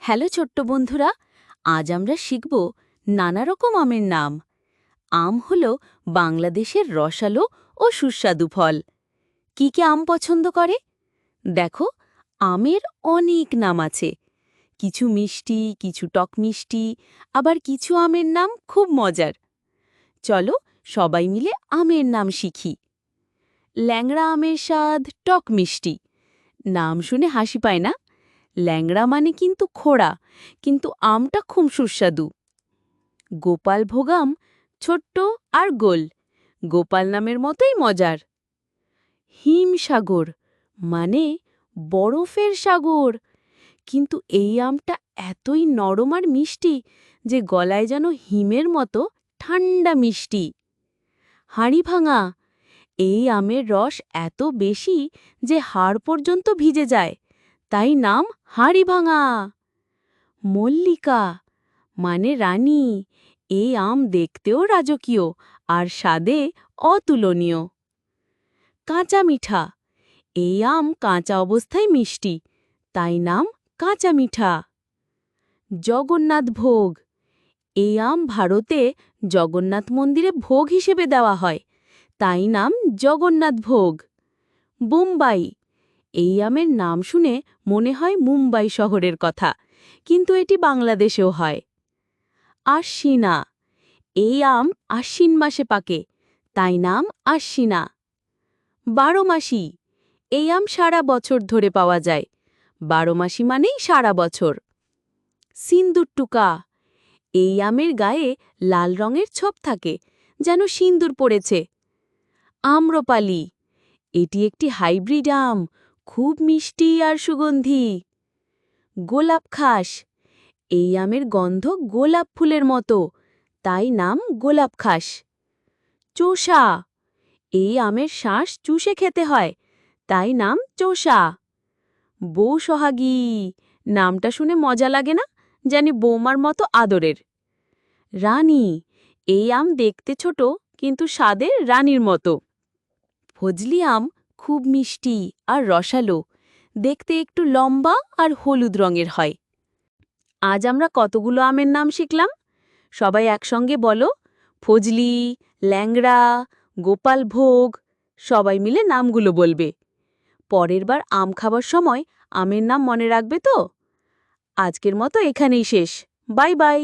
Hello ছোট্ট বন্ধুরা, আজ আমরা শিখব নানা রকম আমের নাম। আম হল বাংলাদেশের রসালো ও সুস্বাদু ফল। কি কি আম পছন্দ করে? দেখো, আমের অনেক নাম আছে। কিছু মিষ্টি, কিছু টক মিষ্টি, আবার কিছু আমের নাম খুব মজার। চলো সবাই মিলে আমের নাম শিখি। ল্যাংড়া আমের স্বাদ টক মিষ্টি। নাম শুনে হাসি পায় না? ল্যাংড়া মানে কিন্তু খোড়া, কিন্তু আমটা খুব সুস্বাদু। গোপাল ভোগ আম ছোট্ট আর গোল, গোপাল নামের মতোই মজার। হিমসাগর মানে বরফের সাগর, কিন্তু এই আমটা এতই নরম আর মিষ্টি যে গলায় যেন হিমের মতো ঠান্ডা মিষ্টি। হাঁড়ি ভাঙা, এই আমের রস এত বেশি যে হাড় পর্যন্ত ভিজে যায়, তাই নাম হাঁড়ি ভাঙা। মল্লিকা মানে রানী, এই আম দেখতেও রাজকীয় আর স্বাদে অতুলনীয়। কাঁচা মিঠা, এই আম কাঁচা অবস্থায় মিষ্টি, তাই নাম কাঁচা মিঠা। জগন্নাথ ভোগ, এই আম ভারতে জগন্নাথ মন্দিরে ভোগ হিসেবে দেওয়া হয়, তাই নাম জগন্নাথ ভোগ। বোম্বাই, এই আমের নাম শুনে মনে হয় মুম্বাই শহরের কথা, কিন্তু এটি বাংলাদেশেও হয়। আশ্বিনা, এই আম আশ্বিন মাসে পাকে, তাই নাম আশ্বিনা। বারোমাসি, এই আম সারা বছর ধরে পাওয়া যায়, বারোমাসি মানেই সারা বছর। সিন্দুর টুকা, এই আমের গায়ে লাল রঙের ছোপ থাকে, যেন সিন্দুর পড়েছে। আম্রপালি, এটি একটি হাইব্রিড আম, খুব মিষ্টি আর সুগন্ধি। গোলাপ খাস, এই আমের গন্ধ গোলাপ ফুলের মতো, তাই নাম গোলাপ খাস। চোষা, এই আমের শাঁস চুষে খেতে হয়, তাই নাম চোষা। বউ সোহাগী, নামটা শুনে মজা লাগে না? জানি বৌমার মতো আদরের। রানী, এই আম দেখতে ছোট কিন্তু স্বাদে রানীর মতো। ফজলি আম খুব মিষ্টি আর রসালো, দেখতে একটু লম্বা আর হলুদ রঙের হয়। আজ আমরা কতগুলো আমের নাম শিখলাম? সবাই একসঙ্গে বলো, ফজলি, ল্যাংড়া, গোপাল ভোগ। সবাই মিলে নামগুলো বলবে। পরের বার আম খাবার সময় আমের নাম মনে রাখবে তো? আজকের মতো এখানেই শেষ। Bye bye.